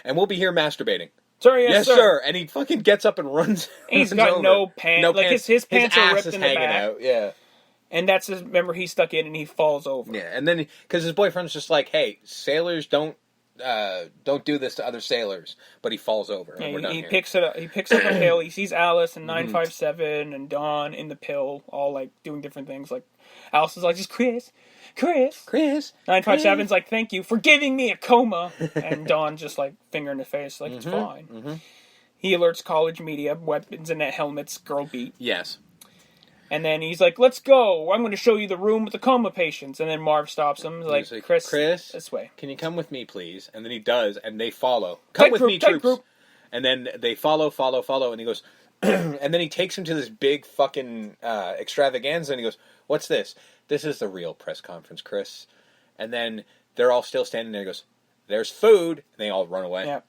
and we'll be here masturbating. Sorry, Yes, sir. And he fucking gets up and runs. He's got over. no pants. No like pants. his pants are ass ripped is in the hanging back. out. Yeah. And that's his. Remember, he's stuck in and he falls over. Yeah, and then because his boyfriend's just like, "Hey, sailors don't do this to other sailors," but he falls over. And we're done he here. picks it up. He picks up a pill. He sees Alice and 957 and Dawn in the pill, all like doing different things. Like Alice is like, "Just Chris." 957's like, "Thank you for giving me a coma," and Dawn just like finger in the face, like it's fine. Mm-hmm. He alerts college media, weapons and helmets, girl beat. Yes. And then he's like, "Let's go. I'm going to show you the room with the coma patients." And then Marv stops him. He's like, Chris, this way. Can you come with me, please? And then he does, and they follow. Come with me, troops. Group. And then they follow, and he goes, and then he takes him to this big fucking extravaganza, and he goes, "What's this?" "This is the real press conference, Chris." And then they're all still standing there. He goes, "There's food." And they all run away. Yeah.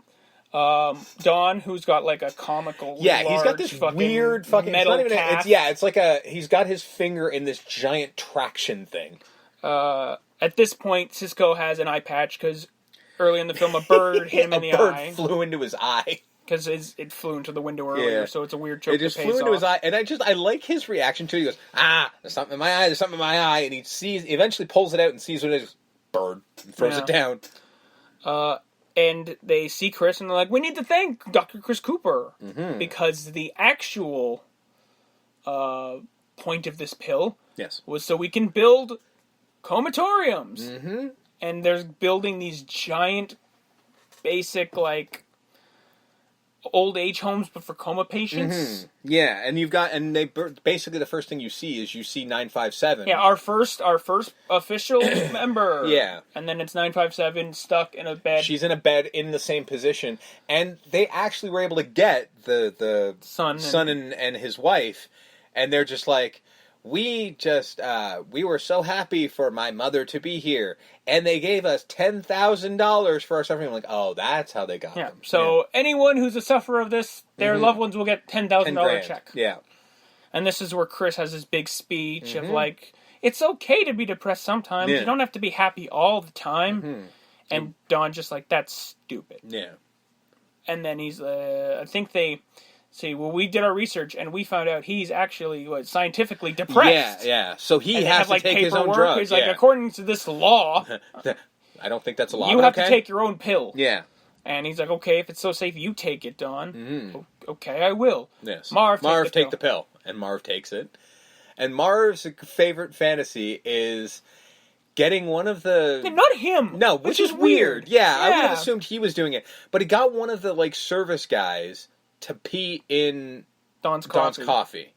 Don, who's got like a comical, he's got this weird fucking metal cast. It's like he's got his finger in this giant traction thing. At this point, Cisco has an eye patch because early in the film a bird hit him in the eye. A bird flew into his eye. Because it flew into the window earlier, so it's a weird joke. It just flew into his eye, and I like his reaction to it. He goes, "There's something in my eye, there's something in my eye," and he eventually pulls it out and sees what it is. Bird. And throws it down. And they see Chris, and they're like, "We need to thank Dr. Chris Cooper." Because the actual point of this pill was so we can build comatoriums. And they're building these giant, basic, like, old age homes, but for coma patients. Yeah, and they basically the first thing you see is 957. Yeah, our first official member. Yeah, and then it's 957 stuck in a bed. She's in a bed in the same position, and they actually were able to get the son and his wife, and they're just like, we were so happy for my mother to be here, and they gave us $10,000 for our suffering. I'm like, oh, that's how they got them. So anyone who's a sufferer of this, their loved ones will get $10,000 check. Yeah. And this is where Chris has his big speech of like, it's okay to be depressed sometimes. You don't have to be happy all the time. And Don just like, that's stupid. Yeah. And then he's, I think they... See, well, we did our research, and we found out he's actually scientifically depressed. Yeah. So he has to take his own drugs. He's like, according to this law... I don't think that's a law. You have to take your own pill. Yeah. And he's like, okay, if it's so safe, you take it, Don. Okay, I will. Yes. Marv, take the pill. And Marv takes it. And Marv's favorite fantasy is getting one of the... Not him! No, which is weird. Yeah, I would have assumed he was doing it. But he got one of the, service guys to pee in Don's coffee.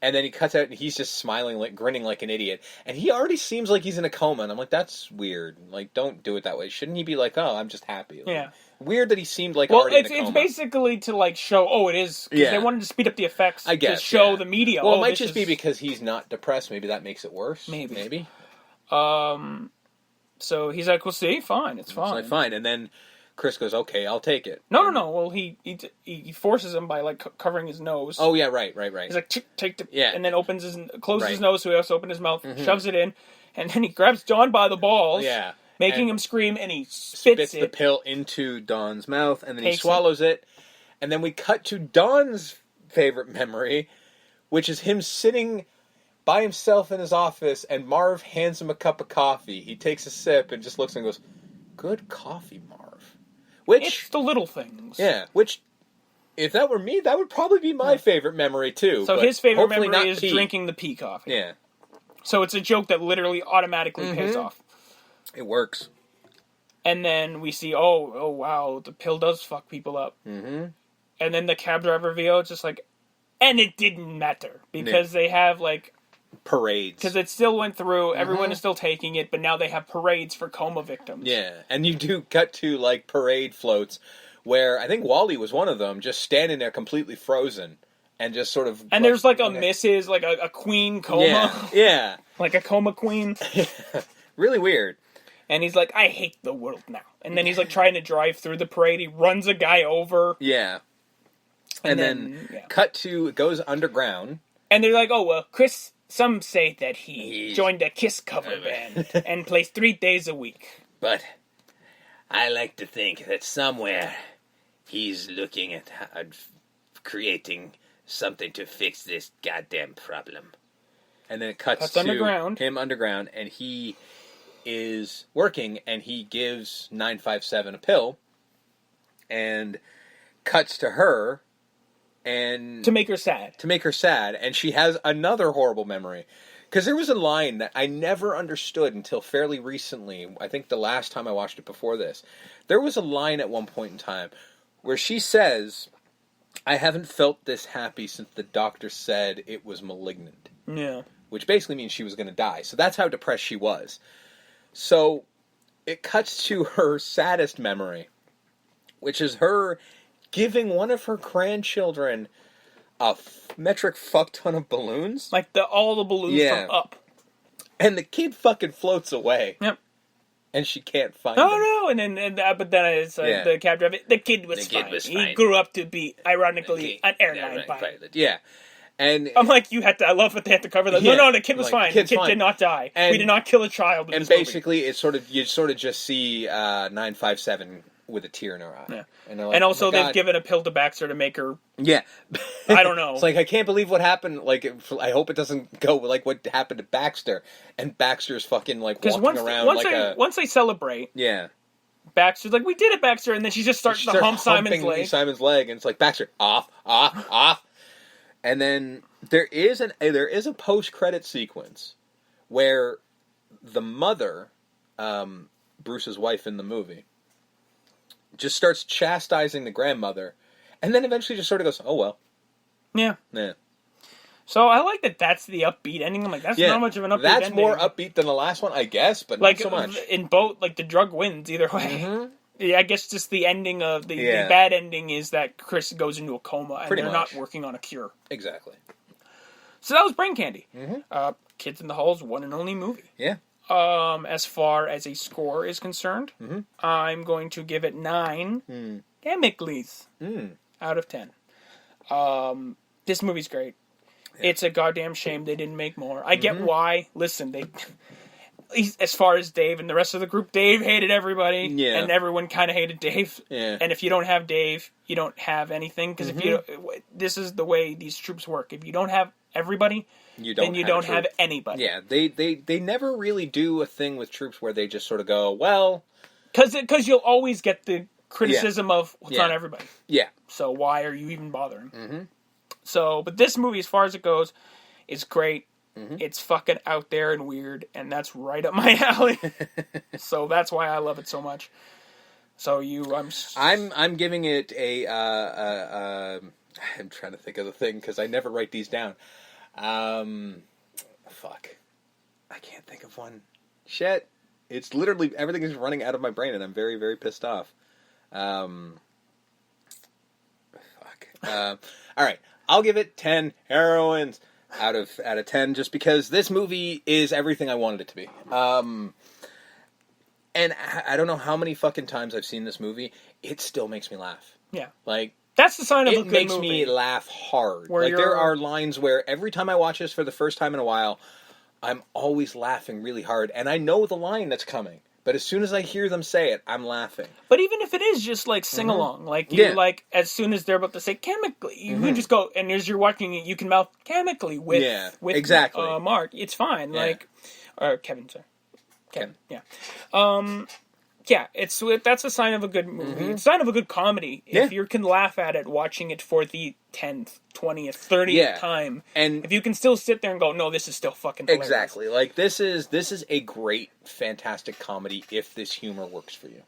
And then he cuts out and he's just smiling, grinning like an idiot. And he already seems like he's in a coma. And I'm like, that's weird. Don't do it that way. Shouldn't he be like, oh, I'm just happy? Weird that he seemed like already in a coma. Well, it's basically to, show, it is. Because they wanted to speed up the effects to show the media. Well, it might just be because he's not depressed. Maybe that makes it worse. Maybe. So he's like, well, see, fine. It's fine. It's fine. And then Chris goes, okay, I'll take it. No. Well, he forces him by covering his nose. Oh yeah, right. He's like, take the and then closes his nose, so he has to open his mouth, shoves it in, and then he grabs Don by the balls, making him scream, and he spits the pill into Don's mouth, and then he swallows it, and then we cut to Don's favorite memory, which is him sitting by himself in his office, and Marv hands him a cup of coffee. He takes a sip and just looks and goes, "Good coffee, Marv." It's the little things. Yeah, which, if that were me, that would probably be my favorite memory, too. So his favorite memory is drinking the pea coffee. Yeah. So it's a joke that literally automatically pays off. It works. And then we see, oh wow, the pill does fuck people up. And then the cab driver VO is just like, and it didn't matter. Because they have, parades. Because it still went through, everyone is still taking it, but now they have parades for coma victims. Yeah, and you do cut to, parade floats, where I think Wally was one of them, just standing there completely frozen, and just sort of... And there's, a Mrs., a queen coma. Yeah. Like a coma queen. Really weird. And he's like, I hate the world now. And then he's, trying to drive through the parade, he runs a guy over. Yeah. And then cut to, it goes underground. And they're like, oh, well, Chris... Some say that he joined a Kiss cover band and plays 3 days a week. But I like to think that somewhere he's looking at creating something to fix this goddamn problem. And then it cuts to him underground, and he is working, and he gives 957 a pill, and cuts to her, and... To make her sad. And she has another horrible memory. Because there was a line that I never understood until fairly recently. I think the last time I watched it before this. There was a line at one point in time where she says, I haven't felt this happy since the doctor said it was malignant. Yeah. Which basically means she was going to die. So that's how depressed she was. So it cuts to her saddest memory, which is her giving one of her grandchildren a metric fuck ton of balloons. Like all the balloons from Up. And the kid fucking floats away. Yep. And she can't find him. Oh, no, but then it's the cab driver. The kid was fine. He grew up to be, ironically, an airline pilot. Yeah. And I'm like, I love what they had to cover that. Yeah, no, the kid was fine. The kid did not die. We did not kill a child in this movie. And basically, you sort of just see 957 with a tear in her eye. Yeah. Like, and also they've given a pill to Baxter to make her... Yeah. I don't know. It's like, I can't believe what happened. Like, I hope it doesn't go like what happened to Baxter. And Baxter's fucking, like, walking around once they celebrate... Yeah. Baxter's like, we did it, Baxter. And then she just starts to hump Simon's leg. And it's like, Baxter, off. And then there is a post-credit sequence where the mother, Bruce's wife in the movie, just starts chastising the grandmother, and then eventually just sort of goes, oh well. Yeah. So I like that that's the upbeat ending. I'm like, that's not much of an upbeat ending. That's more upbeat than the last one, I guess, but not so much. In both, like, the drug wins either way. Mm-hmm. Yeah, I guess just the ending of the bad ending is that Chris goes into a coma, and they're not working on a cure. Exactly. So that was Brain Candy. Mm-hmm. Kids in the Hall's one and only movie. Yeah. As far as a score is concerned, I'm going to give it 9 Chemicals out of 10. This movie's great. Yeah. It's a goddamn shame they didn't make more. I get why. Listen, as far as Dave and the rest of the group, Dave hated everybody, and everyone kind of hated Dave. Yeah. And if you don't have Dave, you don't have anything, because this is the way these troops work. If you don't have everybody, then you don't have anybody. Yeah, they never really do a thing with troops where they just sort of go, well... Because you'll always get the criticism of, well, it's not everybody. Yeah. So why are you even bothering? Mm-hmm. So, but this movie, as far as it goes, is great. Mm-hmm. It's fucking out there and weird, and that's right up my alley. So that's why I love it so much. So I'm giving it a... I'm trying to think of the thing, because I never write these down. Fuck. I can't think of one. Shit. It's literally, everything is running out of my brain, and I'm very, very pissed off. Fuck. Alright. I'll give it 10 heroines out of 10, just because this movie is everything I wanted it to be. And I don't know how many fucking times I've seen this movie, it still makes me laugh. Yeah. Like... That's the sign of a good movie. It makes me laugh hard. There are lines where every time I watch this for the first time in a while, I'm always laughing really hard. And I know the line that's coming. But as soon as I hear them say it, I'm laughing. But even if it is just like sing-along, like as soon as they're about to say chemically, you can just go, and as you're watching it, you can mouth chemically with exactly. Mark. It's fine. Yeah. Or Kevin, sorry. Kevin. Yeah. Yeah, that's a sign of a good movie. It's a sign of a good comedy. If you can laugh at it watching it for the 10th, 20th, 30th time. And if you can still sit there and go, no, this is still fucking hilarious. Exactly. Like, this is a great, fantastic comedy if this humor works for you.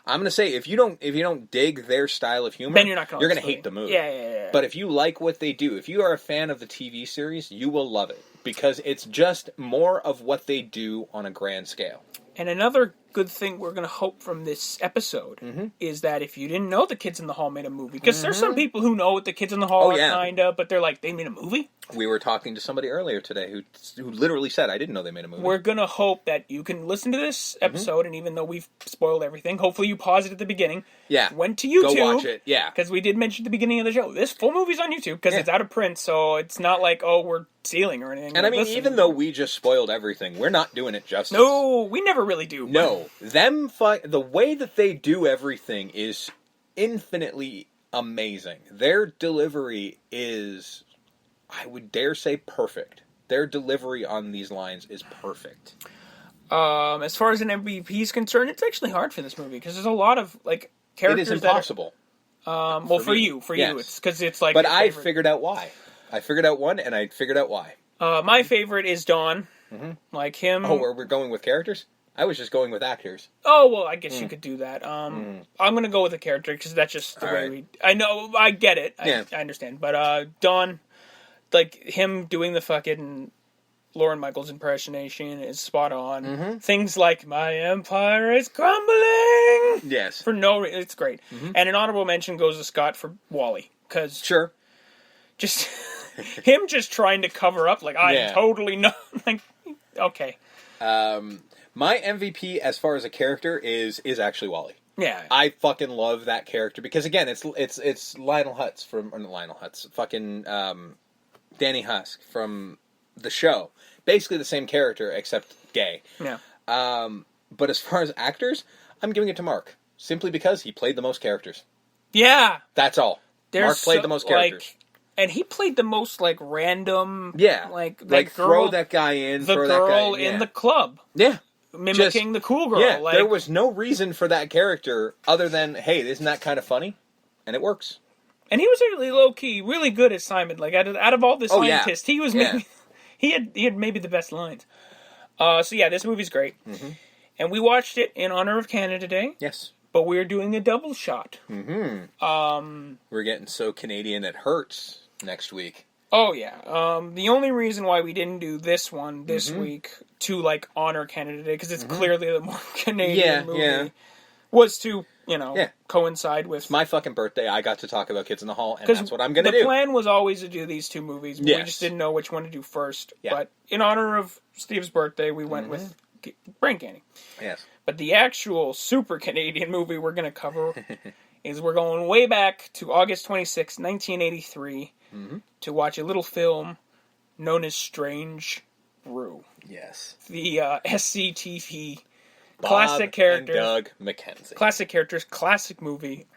I'm gonna say if you don't dig their style of humor, then you're gonna hate the movie. Yeah. But if you like what they do, if you are a fan of the TV series, you will love it because it's just more of what they do on a grand scale. And another good thing we're going to hope from this episode is that if you didn't know the Kids in the Hall made a movie, because there's some people who know what the Kids in the Hall are kind of, but they're like, they made a movie? We were talking to somebody earlier today who literally said, I didn't know they made a movie. We're going to hope that you can listen to this episode, and even though we've spoiled everything, hopefully you paused it at the beginning. Yeah. Went to YouTube. Go watch it, yeah. Because we did mention at the beginning of the show, this full movie's on YouTube, because it's out of print, so it's not like, oh, we're stealing or anything. And I mean, even though we just spoiled everything, we're not doing it justice. No, we never really do. No. The way that they do everything is infinitely amazing. Their delivery is, I would dare say, perfect. Their delivery on these lines is perfect. As far as an MVP is concerned, it's actually hard for this movie because there's a lot of like characters. It is impossible. For you, yes. It's because it's like. But I figured out why. I figured out one, and I figured out why. My favorite is Dawn. Mm-hmm. Like him. Oh, we're going with characters? I was just going with actors. Oh, well, I guess you could do that. I'm going to go with a character because that's just the way we... I know, I get it. I understand. But Dawn, like him doing the fucking Lauren Michaels impersonation is spot on. Mm-hmm. Things like, my empire is crumbling! Yes. For no reason. It's great. Mm-hmm. And an honorable mention goes to Scott for Wally. Because... Sure. Just... him just trying to cover up, like, I totally know. Like, okay. My MVP as far as a character is actually Wally. Yeah. I fucking love that character because again, it's Lionel Hutz fucking Danny Husk from the show. Basically the same character except gay. Yeah. But as far as actors, I'm giving it to Mark simply because he played the most characters. Yeah. That's all. Mark played the most characters. Like, and he played the most, like, random... Yeah. Like girl, throw that guy in, throw that guy in. The girl in the club. Yeah. Mimicking the cool girl. Yeah, like, there was no reason for that character other than, hey, isn't that kind of funny? And it works. And he was really low-key, really good at Simon. Like, out of all the scientists, he was maybe... He had maybe the best lines. So, yeah, this movie's great. Mm-hmm. And we watched it in honor of Canada Day. Yes. But we're doing a double shot. Mm-hmm. We're getting so Canadian it hurts next week. Oh, yeah. The only reason why we didn't do this one this week to, like, honor Canada Day, because it's clearly the more Canadian movie, was to, coincide with... It's my fucking birthday. I got to talk about Kids in the Hall, and that's what I'm going to do. The plan was always to do these two movies. But we just didn't know which one to do first. Yeah. But in honor of Steve's birthday, we went with Brain Candy. Yes. But the actual super Canadian movie we're going to cover is we're going way back to August 26, 1983, to watch a little film known as Strange Brew. Yes. The SCTV classic character. And Doug McKenzie. Classic characters, classic movie.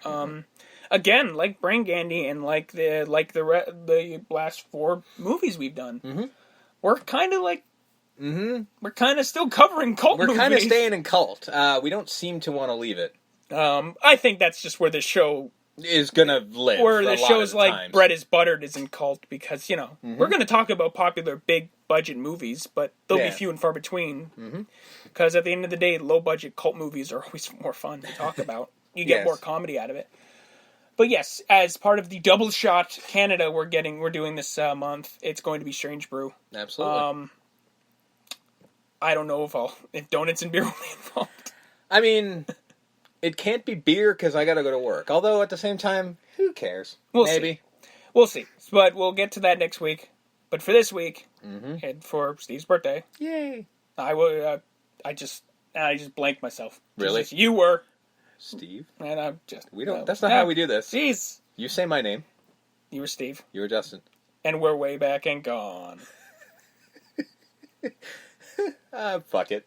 Again, like Brain Candy and like the last 4 movies we've done, we're kind of like. We're kind of still covering cult movies. We're kind of staying in cult. We don't seem to want to leave it. I think that's just where the show is gonna live. Where the show's like Bread is Buttered is in cult because we're gonna talk about popular big budget movies, but they'll be few and far between. Because at the end of the day, low budget cult movies are always more fun to talk about. You get more comedy out of it. But yes, as part of the Double Shot Canada, we're doing this month. It's going to be Strange Brew. Absolutely. I don't know if donuts and beer will be involved. I mean, it can't be beer because I got to go to work. Although at the same time, who cares? Maybe. We'll see. But we'll get to that next week. But for this week, and for Steve's birthday, yay! I just blanked myself. Really? You were Steve, and I'm just. We don't. That's not how we do this. Jeez. You say my name. You were Steve. You were Justin. And we're way back and gone. Fuck it.